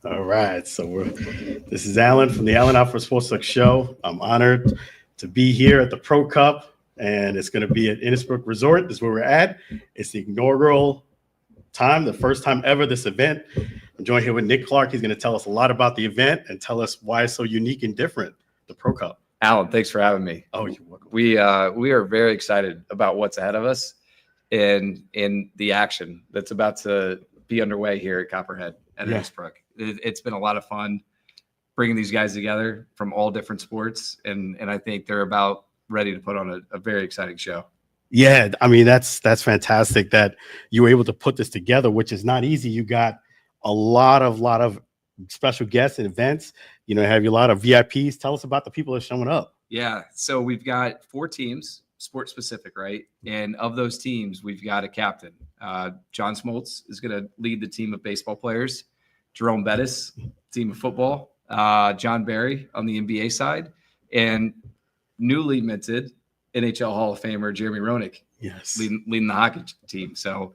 All right. This is Alan from the Allen Alford Sports Talk Show. I'm honored to be here at the Pro Cup, and it's going to be at Innisbrook Resort. This is where we're at. It's the inaugural time, the first time ever this event. I'm joined here with Nick Clark. He's going to tell us a lot about the event and tell us why it's so unique and different, the Pro Cup. Alan, thanks for having me. Oh, you're welcome. We are very excited about what's ahead of us and in the action that's about to be underway here at Copperhead at Innisbrook. It's been a lot of fun bringing these guys together from all different sports, and I think they're about ready to put on a very exciting show. Yeah, I mean, that's fantastic that you were able to put this together, which is not easy. You got a lot of special guests and events. You know, have you a lot of VIPs. Tell us about the people that are showing up. Yeah, so we've got 4 teams, sport specific, right? And of those teams, we've got a captain. John Smoltz is going to lead the team of baseball players. Jerome Bettis, team of football. John Barry on the NBA side, and newly minted NHL Hall of Famer Jeremy Roenick, yes, leading the hockey team. So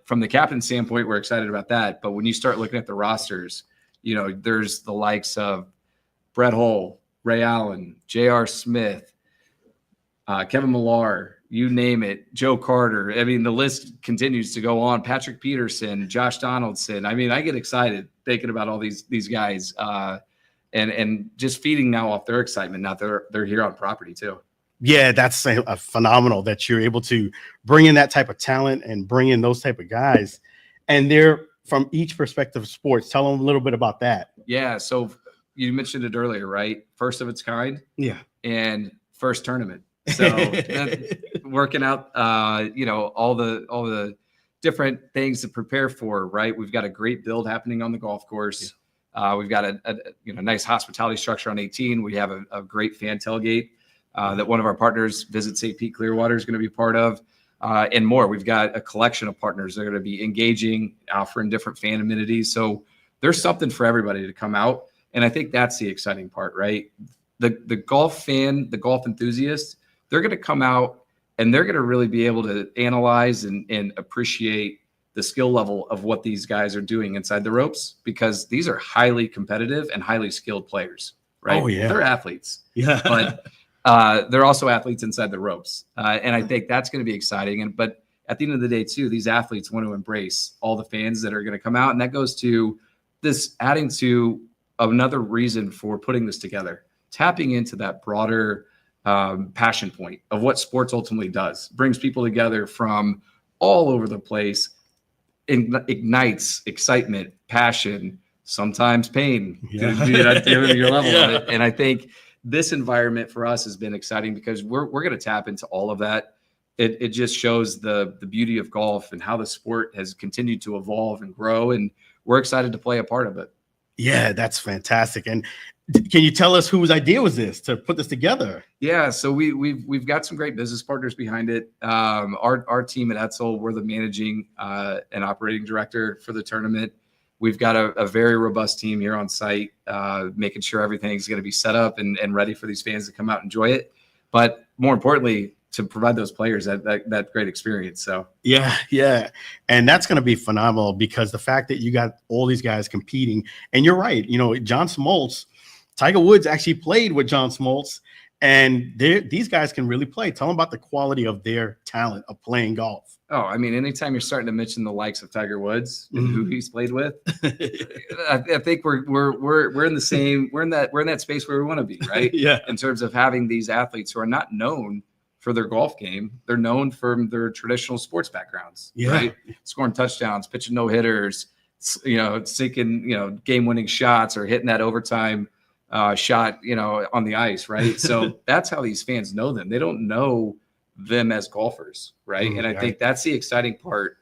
from the captain standpoint, we're excited about that. But when you start looking at the rosters, you know, there's the likes of Brett Hull, Ray Allen, J.R. Smith, Kevin Millar, you name it, Joe Carter. I mean, the list continues to go on. Patrick Peterson, Josh Donaldson. I mean, I get excited thinking about all these guys and just feeding now off their excitement. Now they're here on property too. Yeah, that's a phenomenal that you're able to bring in that type of talent and bring in those type of guys. And they're from each perspective of sports. Tell them a little bit about that. Yeah, so you mentioned it earlier, right? First of its kind. Yeah. And first tournament. So working out, you know, all the different things to prepare for, right? We've got a great build happening on the golf course. Yeah. We've got a nice hospitality structure on 18. We have a great fan tailgate that one of our partners, Visit St. Pete Clearwater, is going to be part of, and more. We've got a collection of partners that are going to be engaging, offering different fan amenities. So there's something for everybody to come out. And I think that's the exciting part, right? The golf fan, the golf enthusiast, they're going to come out and they're going to really be able to analyze and appreciate the skill level of what these guys are doing inside the ropes, because these are highly competitive and highly skilled players, right? Oh, yeah. They're athletes. Yeah. But they're also athletes inside the ropes. And I think that's going to be exciting. But at the end of the day, too, these athletes want to embrace all the fans that are going to come out. And that goes to this, adding to another reason for putting this together, tapping into that broader passion point of what sports ultimately does. Brings people together from all over the place, ignites excitement, passion, sometimes pain, to your level of it. And I think this environment for us has been exciting because we're going to tap into all of that. It just shows the beauty of golf and how the sport has continued to evolve and grow, and we're excited to play a part of it. Yeah, that's fantastic. And can you tell us whose idea was this to put this together? Yeah, so we've got some great business partners behind it. Our team at Etzel, we're the managing and operating director for the tournament. We've got a very robust team here on site, making sure everything's going to be set up and ready for these fans to come out and enjoy it. But more importantly, to provide those players that great experience. So yeah. And that's going to be phenomenal because the fact that you got all these guys competing, and you're right, you know, John Smoltz, Tiger Woods actually played with John Smoltz, and these guys can really play. Tell them about the quality of their talent of playing golf. Oh, I mean, anytime you're starting to mention the likes of Tiger Woods and who he's played with, I think we're in the same, we're in that space where we want to be, right? Yeah. In terms of having these athletes who are not known for their golf game, they're known for their traditional sports backgrounds, right? Scoring touchdowns, pitching no hitters, you know, sinking, you know, game-winning shots or hitting that overtime shot, you know, on the ice, right? So that's how these fans know them. They don't know them as golfers, right? And I think that's the exciting part.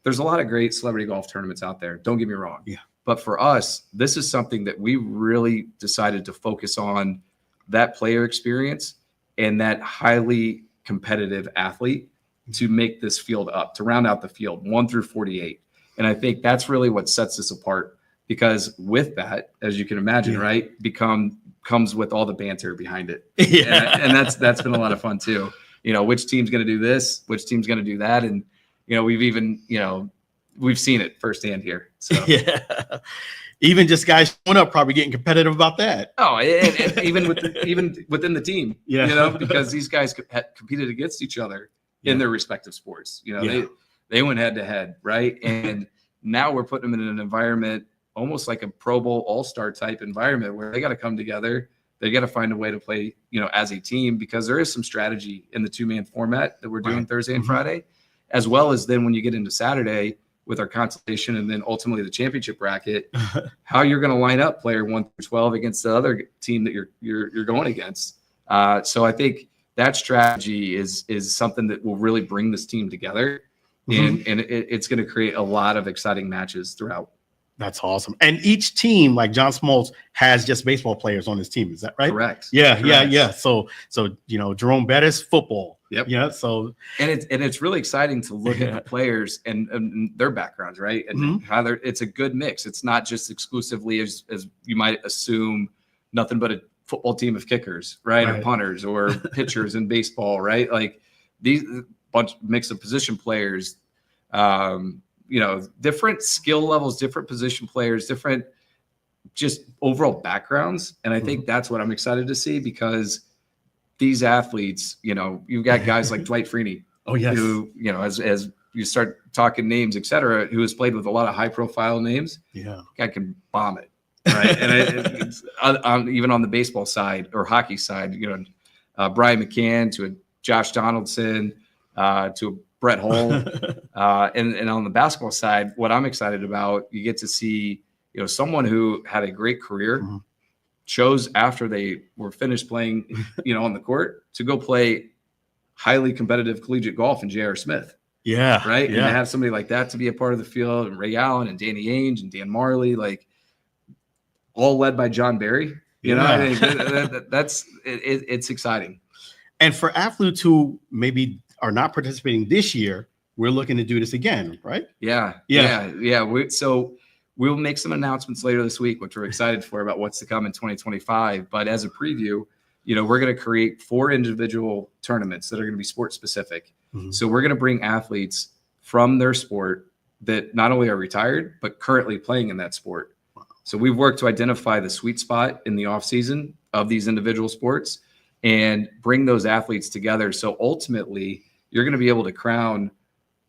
There's a lot of great celebrity golf tournaments out there. Don't get me wrong. Yeah. But for us, this is something that we really decided to focus on, that player experience and that highly competitive athlete to make this field up, to round out the field 1 through 48. And I think that's really what sets us apart, because with that, as you can imagine, right, comes with all the banter behind it. And that's been a lot of fun too. You know, which team's going to do this, which team's going to do that. And, you know, we've even, you know, we've seen it firsthand here. So Even just guys showing up, probably getting competitive about that. Oh, and even within the team, Yeah. because these guys competed against each other in their respective sports. Yeah. They went head to head, right? And now we're putting them in an environment almost like a Pro Bowl All-Star type environment where they got to come together. They got to find a way to play, as a team, because there is some strategy in the 2-man format that we're doing Thursday and Friday, as well as then when you get into Saturday with our consolation and then ultimately the championship bracket, how you're going to line up player 1 through 12 against the other team that you're going against. So I think that strategy is something that will really bring this team together, and it's going to create a lot of exciting matches throughout. That's awesome. And each team, like John Smoltz, has just baseball players on his team. Is that right? Correct. Yeah. So Jerome Bettis, football. Yep. Yeah. So it's really exciting to look at the players and their backgrounds, right? And how it's a good mix. It's not just exclusively as you might assume, nothing but a football team of kickers, right? Or punters or pitchers in baseball, right? Like these mix of position players. Different skill levels, different position players, different just overall backgrounds. And I think that's what I'm excited to see, because these athletes, you've got guys like Dwight Freeney, who, as you start talking names, et cetera, who has played with a lot of high profile names. Yeah. Guy can bomb it. Right. And it's even on the baseball side or hockey side, Brian McCann to a Josh Donaldson, to a Brett Hull, and on the basketball side, what I'm excited about, you get to see, someone who had a great career, chose after they were finished playing, on the court to go play highly competitive collegiate golf in J.R. Smith. Yeah. Right. Yeah. And to have somebody like that to be a part of the field, and Ray Allen and Danny Ainge and Dan Marley, like all led by John Barry, I think it's exciting. And for athletes who maybe are not participating this year, we're looking to do this again, right? Yeah. So we'll make some announcements later this week, which we're excited for, about what's to come in 2025. But as a preview, we're going to create 4 individual tournaments that are going to be sport specific. So we're going to bring athletes from their sport that not only are retired, but currently playing in that sport. Wow. So we've worked to identify the sweet spot in the off season of these individual sports and bring those athletes together. So ultimately, you're going to be able to crown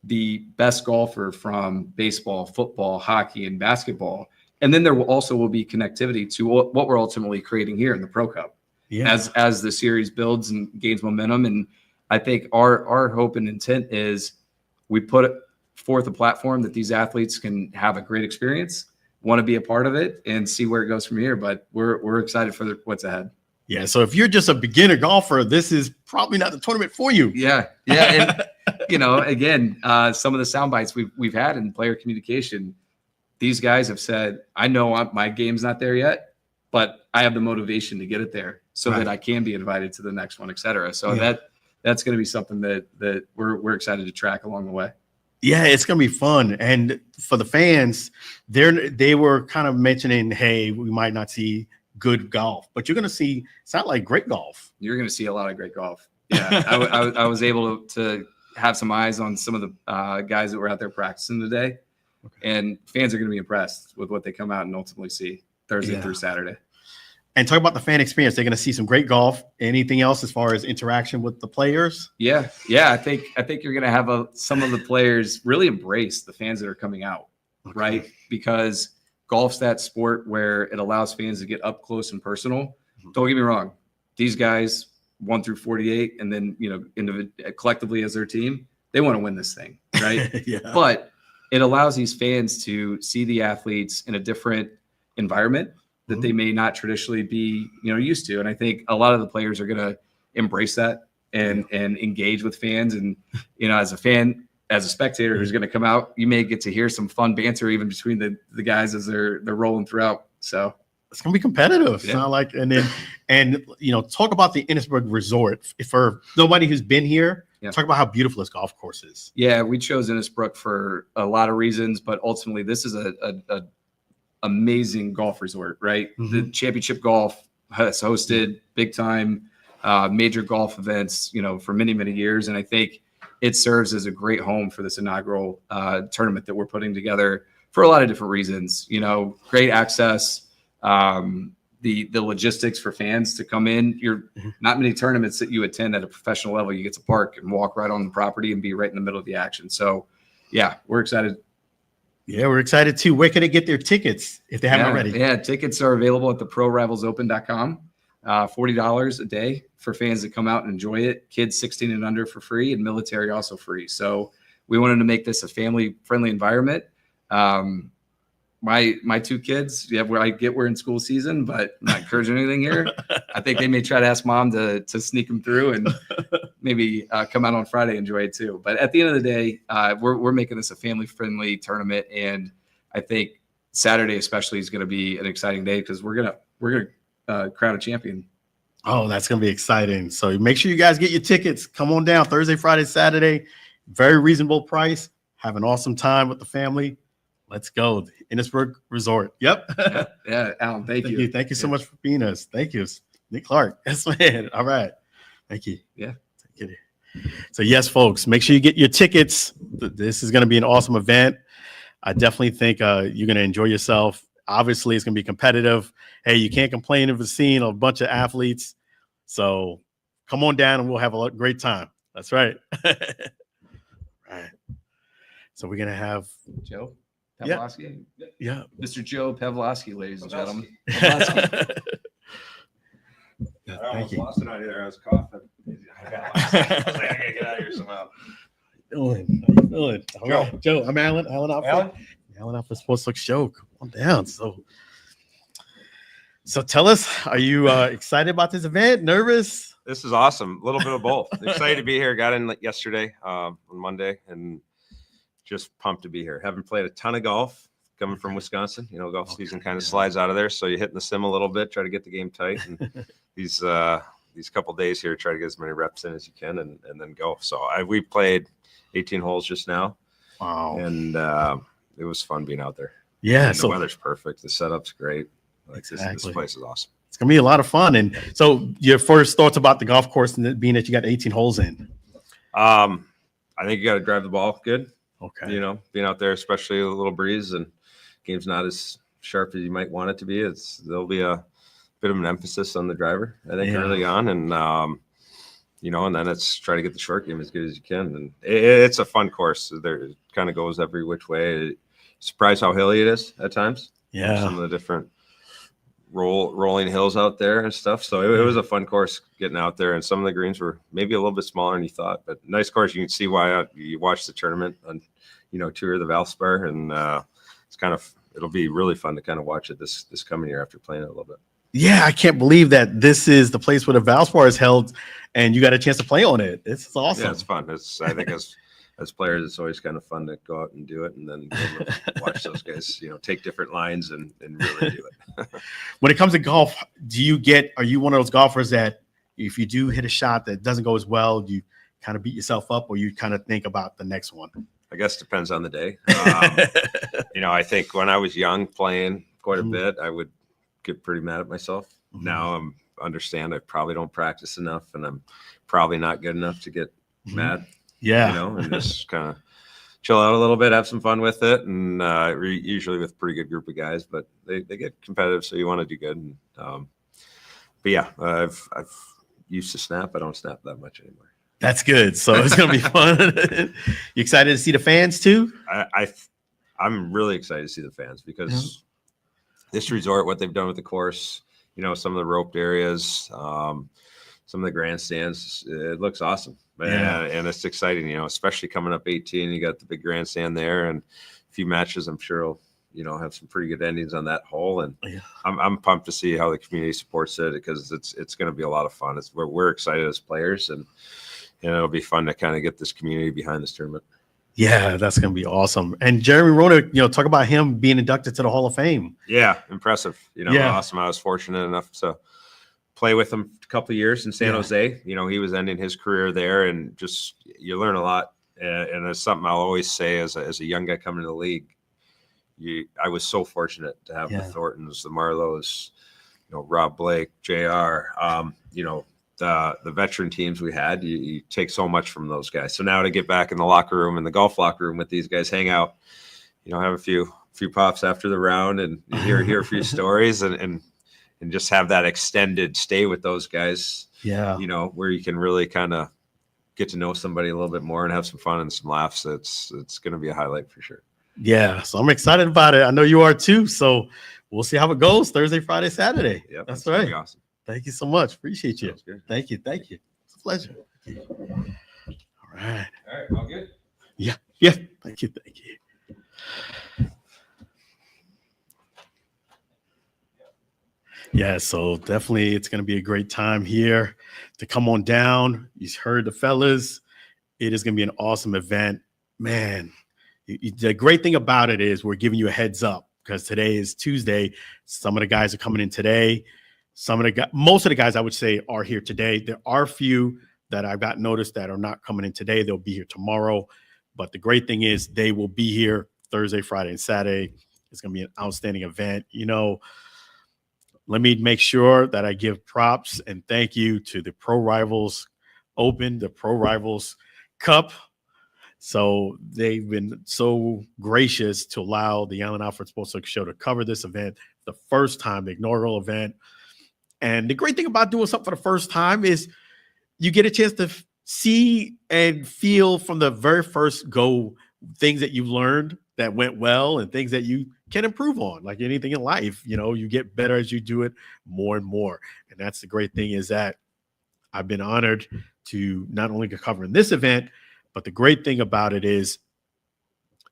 the best golfer from baseball, football, hockey, and basketball. And then there will be connectivity to what we're ultimately creating here in the Pro Cup as the series builds and gains momentum. And I think our hope and intent is we put forth a platform that these athletes can have a great experience, want to be a part of it, and see where it goes from here. But we're excited for what's ahead. Yeah, so if you're just a beginner golfer, this is probably not the tournament for you. Yeah. And again, some of the sound bites we've had in player communication, these guys have said, I know my game's not there yet, but I have the motivation to get it there so that I can be invited to the next one, et cetera. So that's going to be something that we're excited to track along the way. Yeah, it's going to be fun. And for the fans, they were kind of mentioning, hey, we might not see good golf, but you're going to see, it's not like great golf. You're going to see a lot of great golf. Yeah. I was able to have some eyes on some of the guys that were out there practicing today, and fans are going to be impressed with what they come out and ultimately see Thursday through Saturday. And talk about the fan experience. They're going to see some great golf. Anything else as far as interaction with the players? Yeah. I think you're going to have some of the players really embrace the fans that are coming out, right? Because golf's that sport where it allows fans to get up close and personal. Don't get me wrong. These guys 1 through 48, and then, collectively as their team, they want to win this thing, right? But it allows these fans to see the athletes in a different environment that they may not traditionally be, used to. And I think a lot of the players are going to embrace that and engage with fans. And, as a fan, as a spectator who's going to come out, you may get to hear some fun banter even between the guys as they're rolling throughout. So it's going to be competitive. Yeah. Talk about the Innisbrook Resort. For nobody who's been here, talk about how beautiful this golf course is. Yeah, we chose Innisbrook for a lot of reasons, but ultimately this is a amazing golf resort, right? The Championship Golf has hosted big time major golf events, for many, many years. And I think it serves as a great home for this inaugural tournament that we're putting together for a lot of different reasons. Great access, the logistics for fans to come in. You're not many tournaments that you attend at a professional level. You get to park and walk right on the property and be right in the middle of the action. So, yeah, we're excited. Yeah, we're excited too. Where can they get their tickets if they haven't already? Yeah, tickets are available at the ProRivalsOpen.com. $40 a day for fans to come out and enjoy it. Kids 16 and under for free, and military also free. So we wanted to make this a family-friendly environment. My two kids, we're in school season, but I'm not encouraging anything here. I think they may try to ask mom to sneak them through and maybe come out on Friday and enjoy it too. But at the end of the day, we're making this a family-friendly tournament, and I think Saturday especially is going to be an exciting day because we're gonna crown a champion. Oh, that's gonna be exciting! So make sure you guys get your tickets. Come on down Thursday, Friday, Saturday. Very reasonable price. Have an awesome time with the family. Let's go. Innisbrook Resort. Yep. Yeah, Alan, thank you. Thank you so much for being us. Thank you. Nick Clark. Yes, man. All right. Thank you. Yeah. So, yes, folks, make sure you get your tickets. This is going to be an awesome event. I definitely think you're going to enjoy yourself. Obviously, it's going to be competitive. Hey, you can't complain if it's seeing a bunch of athletes. So come on down and we'll have a great time. That's right. Right. So we're going to have Joe Pavlovsky. Yeah. Mr. Joe Pavlovsky, ladies and gentlemen. I almost lost it on either. I was coughing. I was like, I gotta get out of here somehow. How you feeling? All Joe. right. Joe, I'm Alan. Alan Alford. Alan Alford Sports Look Show. Come on down. So tell us, are you excited about this event? Nervous? This is awesome. A little bit of both. Excited to be here. Got in yesterday on Monday and just pumped to be here. Haven't played a ton of golf coming from Wisconsin. Golf season kind of slides out of there. So you're hitting the sim a little bit, try to get the game tight. And these couple days here, try to get as many reps in as you can and then go. So we played 18 holes just now. Wow. And it was fun being out there. Yeah. And the weather's perfect. The setup's great. Exactly. This place is awesome. It's going to be a lot of fun. And so your first thoughts about the golf course and being that you got 18 holes in? I think you got to drive the ball good. Okay. Being out there, especially a little breeze and game's not as sharp as you might want it to be. There'll be a bit of an emphasis on the driver, I think, early on. And, and then it's try to get the short game as good as you can. And it's a fun course. It kind of goes every which way. Surprised how hilly it is at times. Yeah. Some of the different rolling hills out there and stuff. So it was a fun course getting out there, and some of the greens were maybe a little bit smaller than you thought, but nice course. You can see why you watch the tournament on, tour of the Valspar, and it'll be really fun to kind of watch it this coming year after playing it a little bit. Yeah, I can't believe that this is the place where the Valspar is held, and you got a chance to play on it. It's awesome. Yeah, it's fun. I think as players, it's always kind of fun to go out and do it, and then watch those guys, take different lines and really do it. When it comes to golf, are you one of those golfers that if you do hit a shot that doesn't go as well, you kind of beat yourself up, or you kind of think about the next one? I guess it depends on the day. I think when I was young playing quite a bit, I would get pretty mad at myself. Mm-hmm. Now understand I probably don't practice enough, and I'm probably not good enough to get mad. Yeah. And just kind of chill out a little bit, have some fun with it. And usually with a pretty good group of guys, but they get competitive. So you want to do good. And, but yeah, I've used to snap. I don't snap that much anymore. That's good. So it's going to be fun. You excited to see the fans too? I'm really excited to see the fans because this resort, what they've done with the course, some of the roped areas, some of the grandstands, it looks awesome. And it's exciting, especially coming up 18, you got the big grandstand there and a few matches. I'm sure you'll have some pretty good endings on that hole. And I'm pumped to see how the community supports it because it's going to be a lot of fun. We're excited as players, and it'll be fun to kind of get this community behind this tournament. Yeah, that's going to be awesome. And Jeremy Roenick, talk about him being inducted to the Hall of Fame. Yeah, impressive. Awesome. I was fortunate enough to play with him a couple of years in San Jose. He was ending his career there, and just you learn a lot. And it's something I'll always say as a young guy coming to the league. I was so fortunate to have the Thorntons, the Marlows, Rob Blake, JR, the veteran teams we had. You take so much from those guys. So now to get back in the locker room, in the golf locker room with these guys, hang out, have a few few pops after the round and hear a few stories and just have that extended stay with those guys. Yeah. You know, where you can really kind of get to know somebody a little bit more and have some fun and some laughs. It's going to be a highlight for sure. Yeah. So I'm excited about it. I know you are too. So we'll see how it goes Thursday, Friday, Saturday. Yeah, that's right. Awesome. Thank you so much. Appreciate you. Sounds good. Thank you. It's a pleasure. All right. All good. Yeah. Thank you. Yeah, so definitely it's going to be a great time here to come on down. You heard the fellas. It is going to be an awesome event. Man, the great thing about it is we're giving you a heads up because today is Tuesday. Some of the guys are coming in today. Most of the guys I would say are here today. There are a few that I've got noticed that are not coming in today. They'll be here tomorrow. But the great thing is they will be here Thursday, Friday, and Saturday. It's going to be an outstanding event. You know, let me make sure that I give props and thank you to the Pro Rivals Open, the Pro Rivals Cup. So they've been so gracious to allow the Allen Alford Sports Talk Show to cover this event, the first time, the inaugural event. And the great thing about doing something for the first time is you get a chance to see and feel from the very first go things that you've learned that went well and things that you can improve on. Like anything in life, you know, you get better as you do it more and more. And that's the great thing is that I've been honored to not only cover this event, but the great thing about it is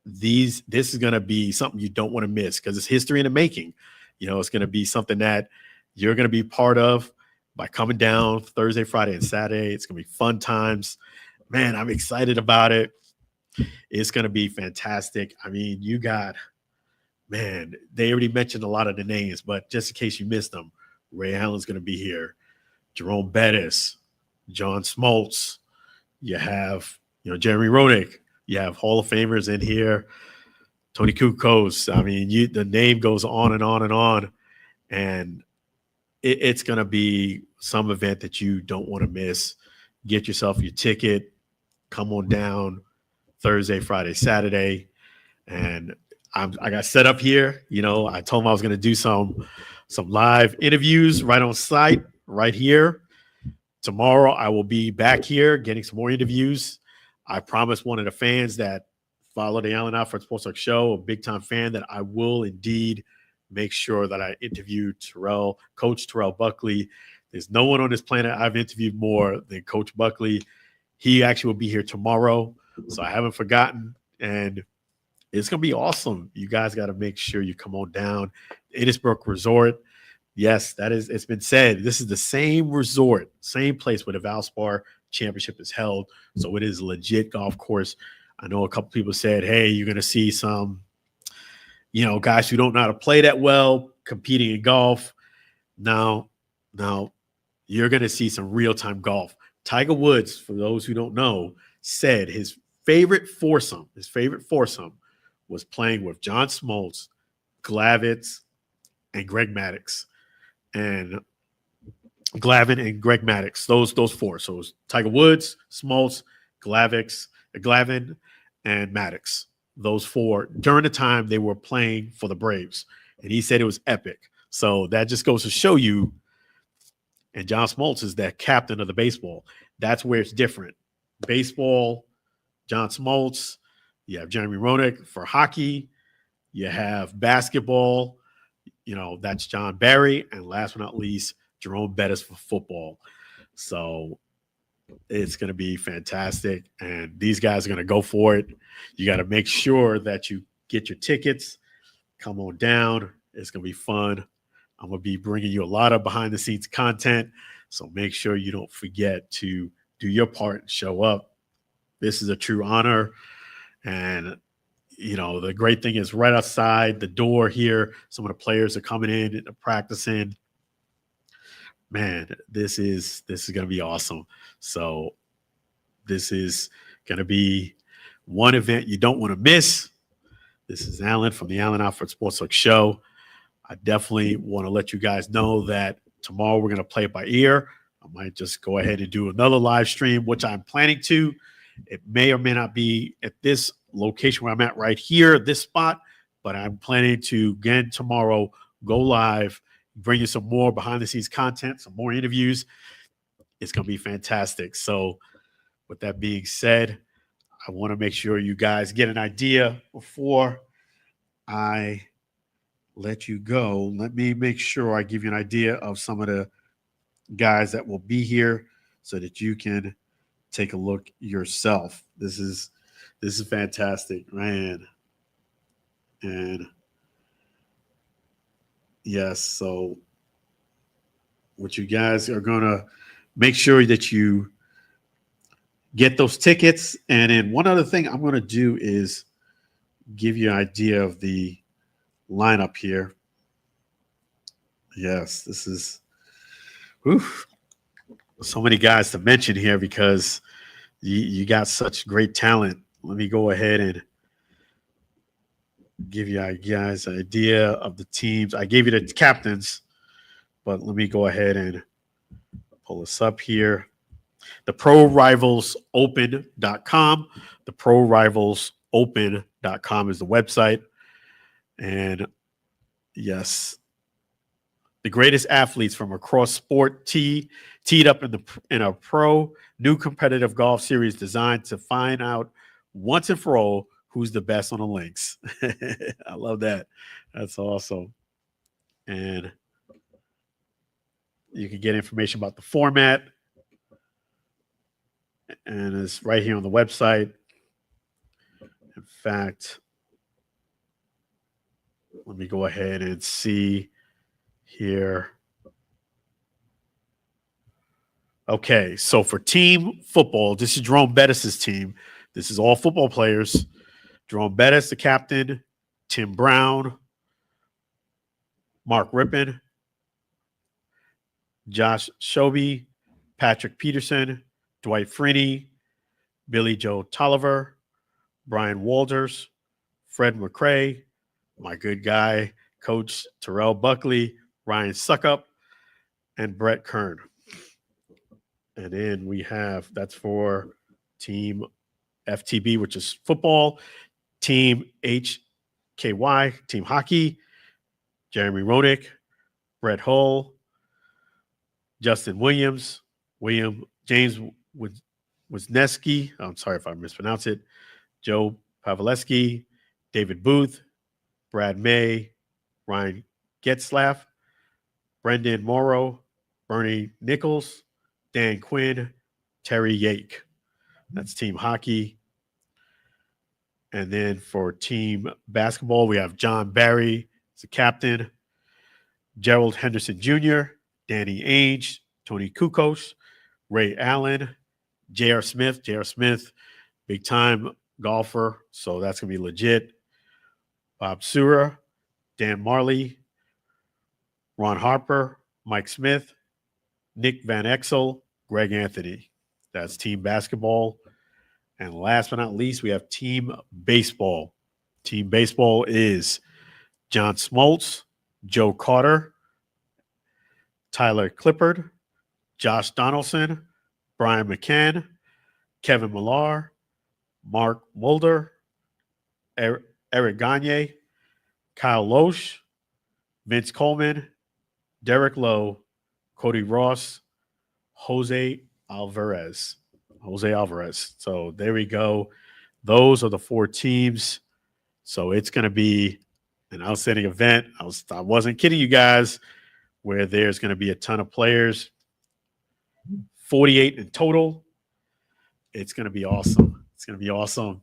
this is going to be something you don't want to miss because it's history in the making. You know, it's going to be something that you're going to be part of by coming down Thursday, Friday, and Saturday. It's going to be fun times. Man, I'm excited about it. It's going to be fantastic. I mean, they already mentioned a lot of the names, but just in case you missed them, Ray Allen's going to be here. Jerome Bettis, John Smoltz. You have, Jeremy Roenick. You have Hall of Famers in here. Tony Kukoc. I mean, the name goes on and on and on. And it's going to be some event that you don't want to miss. Get yourself your ticket. Come on down Thursday, Friday, Saturday. And I got set up here. I told him I was going to do some live interviews right on site, right here. Tomorrow, I will be back here getting some more interviews. I promised one of the fans that follow the Allen Alford Sports Talk Show, a big-time fan, that I will indeed make sure that I interview Coach Terrell Buckley. There's no one on this planet I've interviewed more than Coach Buckley. He actually will be here tomorrow, so I haven't forgotten. And it's going to be awesome. You guys got to make sure you come on down. Innisbrook Resort. Yes, it's been said. This is the same resort, same place where the Valspar Championship is held. So it is a legit golf course. I know a couple people said, hey, you're going to see some, guys who don't know how to play that well competing in golf. Now, you're going to see some real-time golf. Tiger Woods, for those who don't know, said his favorite foursome was playing with John Smoltz, Glavitz, and Greg Maddux. And Glavin and Greg Maddux, those four. So it was Tiger Woods, Smoltz, Glavin, and Maddux. Those four during the time they were playing for the Braves. And he said it was epic. So that just goes to show you, and John Smoltz is that captain of the baseball. That's where it's different. Baseball, John Smoltz. You have Jeremy Roenick for hockey. You have basketball. That's John Barry. And last but not least, Jerome Bettis for football. So it's going to be fantastic. And these guys are going to go for it. You got to make sure that you get your tickets. Come on down. It's going to be fun. I'm going to be bringing you a lot of behind-the-scenes content. So make sure you don't forget to do your part and show up. This is a true honor. And the great thing is right outside the door here, some of the players are coming in and practicing. Man, this is going to be awesome. So this is going to be one event you don't want to miss. This is Alan from the Allen Alford Sports Talk Show. I definitely want to let you guys know that tomorrow we're going to play it by ear. I might just go ahead and do another live stream, which I'm planning to. It may or may not be at this location where I'm at right here, this spot, but I'm planning to, again, tomorrow, go live, bring you some more behind-the-scenes content, some more interviews. It's going to be fantastic. So with that being said, I want to make sure you guys get an idea before I let you go. Let me make sure I give you an idea of some of the guys that will be here so that you can take a look yourself. This is fantastic, man. And yes, so what you guys are going to make sure that you get those tickets. And then one other thing I'm going to do is give you an idea of the lineup here. Yes, this is so many guys to mention here because you got such great talent. Let me go ahead and give you guys an idea of the teams. I gave you the captains, but let me go ahead and pull this up here. The ProRivalsOpen.com. The ProRivalsOpen.com is the website. And yes, the greatest athletes from across sport teed up in a pro new competitive golf series designed to find out once and for all who's the best on the links. I love that. That's awesome. And you can get information about the format. And it's right here on the website. In fact, let me go ahead and see here. Okay, so for team football, this is Jerome Bettis' team. This is all football players. Jerome Bettis, the captain. Tim Brown. Mark Rippon. Josh Shobe. Patrick Peterson. Dwight Freeney. Billy Joe Tolliver. Brian Walters. Fred McRae. My good guy, Coach Terrell Buckley. Ryan Suckup. And Brett Kern. And then we have, that's for Team FTB, which is football. Team HKY, Team Hockey. Jeremy Rodick, Brett Hull, Justin Williams, James Wisniewski. I'm sorry if I mispronounce it. Joe Pavleski, David Booth, Brad May, Ryan Getzlaff, Brendan Morrow, Bernie Nichols, Dan Quinn, Terry Yake. That's Team Hockey. And then for Team Basketball, we have John Barry as the captain, Gerald Henderson Jr., Danny Ainge, Tony Kukos, Ray Allen, J.R. Smith. J.R. Smith, big-time golfer, so that's going to be legit. Bob Sura, Dan Marley, Ron Harper, Mike Smith, Nick Van Exel, Greg Anthony. That's Team Basketball. And last but not least, we have Team Baseball. Team Baseball is John Smoltz, Joe Carter, Tyler Clippard, Josh Donaldson, Brian McCann, Kevin Millar, Mark Mulder, Eric Gagne, Kyle Loesch, Vince Coleman, Derek Lowe, Cody Ross, Jose Alvarez. So there we go. Those are the 4 teams. So it's going to be an outstanding event. I wasn't kidding you guys, where there's going to be a ton of players, 48 in total. It's going to be awesome. It's going to be awesome.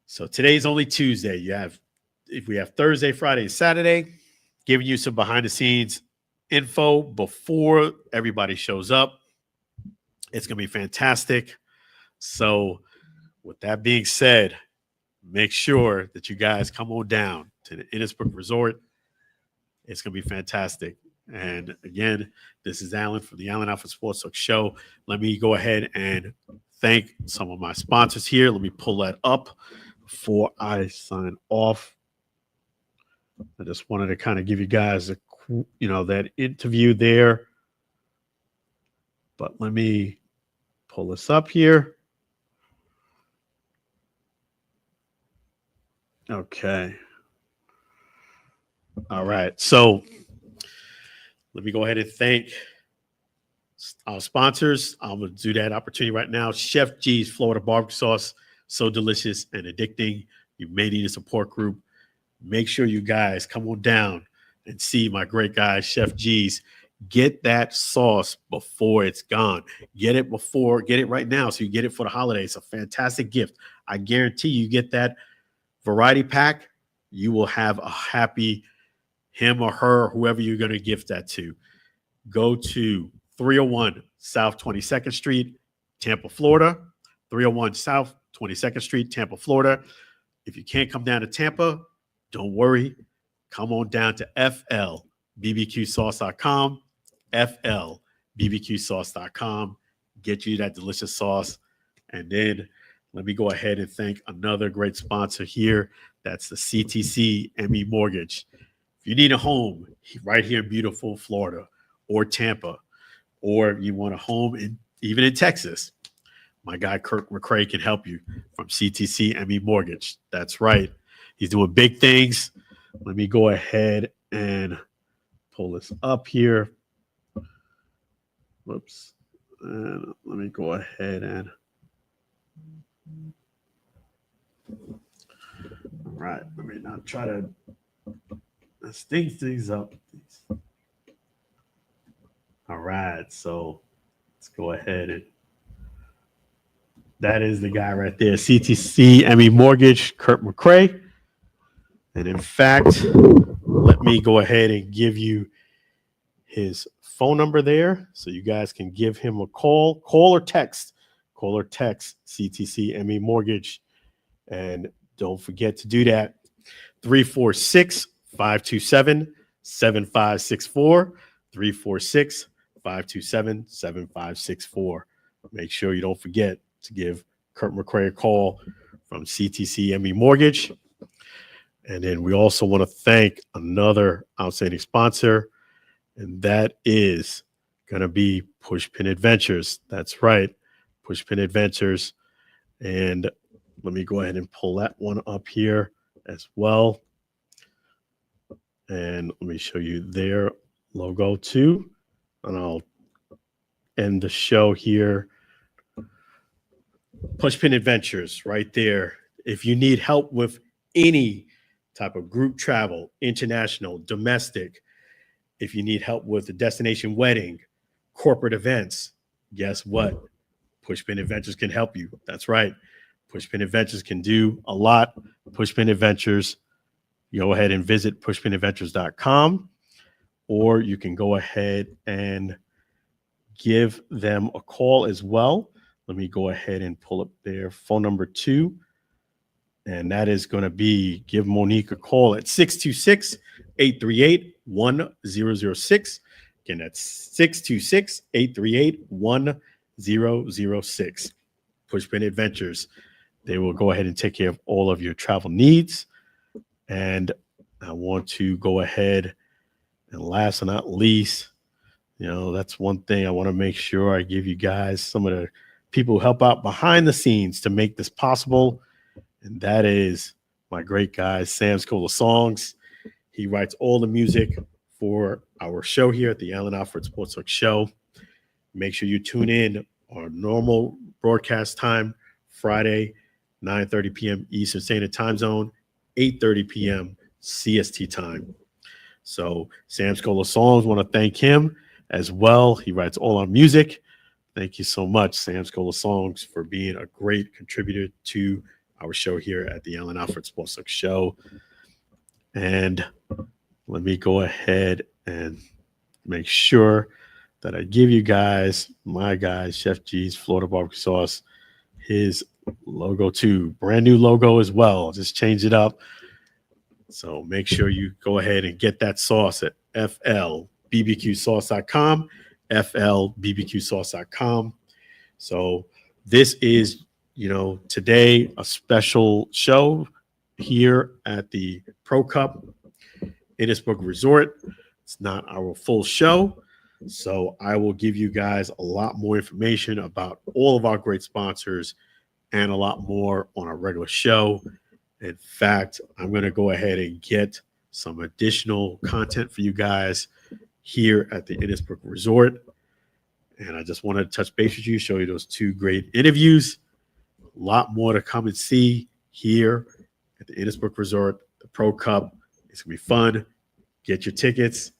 So today's only Tuesday. If we have Thursday, Friday, and Saturday, giving you some behind the scenes info before everybody shows up. It's going to be fantastic. So with that being said, make sure that you guys come on down to the Innisbrook Resort. It's going to be fantastic. And again, this is Alan from the Allen Alford Sports Talk Show. Let me go ahead and thank some of my sponsors here. Let me pull that up before I sign off. I just wanted to kind of give you guys that interview there. But let me pull this up here. Okay. All right. So let me go ahead and thank our sponsors. I'm going to do that opportunity right now. Chef G's Florida barbecue sauce, so delicious and addicting. You may need a support group. Make sure you guys come on down and see my great guy, Chef G's. Get that sauce before it's gone. Get it right now so you get it for the holidays. It's a fantastic gift. I guarantee you get that variety pack, you will have a happy him or her, whoever you're going to gift that to. Go to 301 South 22nd Street, Tampa, Florida. 301 South 22nd Street, Tampa, Florida. If you can't come down to Tampa, don't worry. Come on down to flbbqsauce.com. flbbqsauce.com. Get you that delicious sauce. And then let me go ahead and thank another great sponsor here. That's the CTC ME Mortgage. If you need a home right here in beautiful Florida or Tampa, or you want a home even in Texas, my guy Kirk McCray can help you from CTC ME Mortgage. That's right. He's doing big things. Let me go ahead and pull this up here. Whoops. Let me go ahead and. All right. Let me not try to sting things up. All right. So let's go ahead and. That is the guy right there, CTC ME Mortgage, Kurt McCray. And in fact, let me go ahead and give you his phone number there so you guys can give him a call or text CTC ME Mortgage. And don't forget to do that. 346-527-7564, 346-527-7564. Make sure you don't forget to give Kurt McCray a call from CTC ME Mortgage. And then we also want to thank another outstanding sponsor, and that is going to be Pushpin Adventures. That's right, Pushpin Adventures. And let me go ahead and pull that one up here as well. And let me show you their logo too. And I'll end the show here. Pushpin Adventures right there. If you need help with any type of group travel, international, domestic, if you need help with a destination wedding, corporate events, guess what? Pushpin Adventures can help you. That's right. Pushpin Adventures can do a lot. Pushpin Adventures, you go ahead and visit pushpinadventures.com, or you can go ahead and give them a call as well. Let me go ahead and pull up their phone number too. And that is going to be, give Monique a call at 626-838-1006. Again, that's 626-838-1006. Pushpin Adventures. They will go ahead and take care of all of your travel needs. And I want to go ahead and last but not least, that's one thing I want to make sure I give you guys some of the people who help out behind the scenes to make this possible. And that is my great guy, Sam School of Songs. He writes all the music for our show here at the Allen Alford Sports Talk Show. Make sure you tune in our normal broadcast time, Friday, 9:30 p.m. Eastern Standard Time Zone, 8:30 p.m. CST time. So Sam School of Songs, want to thank him as well. He writes all our music. Thank you so much, Sam School of Songs, for being a great contributor to our show here at the Allen Alford Sports Talk Show. And let me go ahead and make sure that I give you guys, my guy, Chef G's Florida Barbecue Sauce, his logo too. Brand new logo as well. Just change it up. So make sure you go ahead and get that sauce at flbbqsauce.com, flbbqsauce.com. So this is, today a special show here at the Pro Cup Innisbrook Resort. It's not our full show. So I will give you guys a lot more information about all of our great sponsors and a lot more on our regular show. In fact, I'm going to go ahead and get some additional content for you guys here at the Innisbrook Resort. And I just wanted to touch base with you, show you those 2 great interviews. A lot more to come and see here at the Innisbrook Resort, the Pro Cup. It's going to be fun. Get your tickets.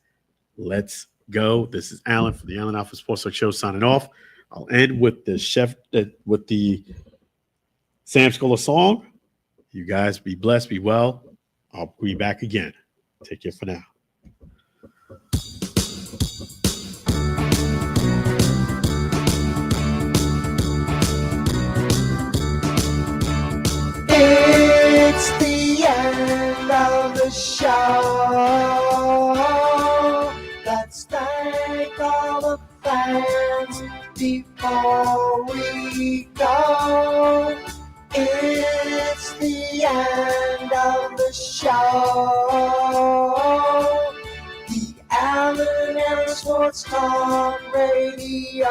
Let's go. This is Alan from the Allen Alford Sports Talk Show signing off. I'll end with the Sam Scholar song. You guys be blessed, be well. I'll be back again. Take care for now. It's the end of the show. Let's thank all the fans before we go. It's the end of the show. The Allen and Sports Talk Radio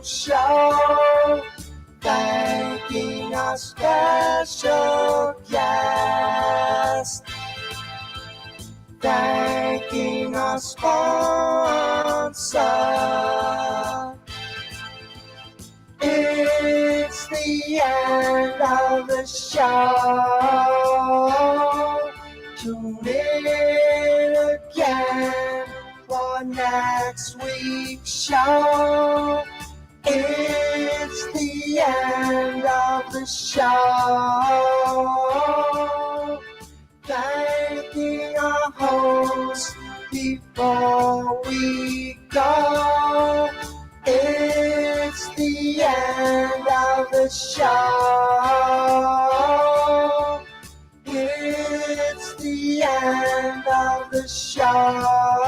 Show. Thanking our special guest. Thanking our sponsor. It's the end of the show. Tune in again for next week's show. It's the end of the show. Thanking our hosts before we go. It's the end of the show. It's the end of the show.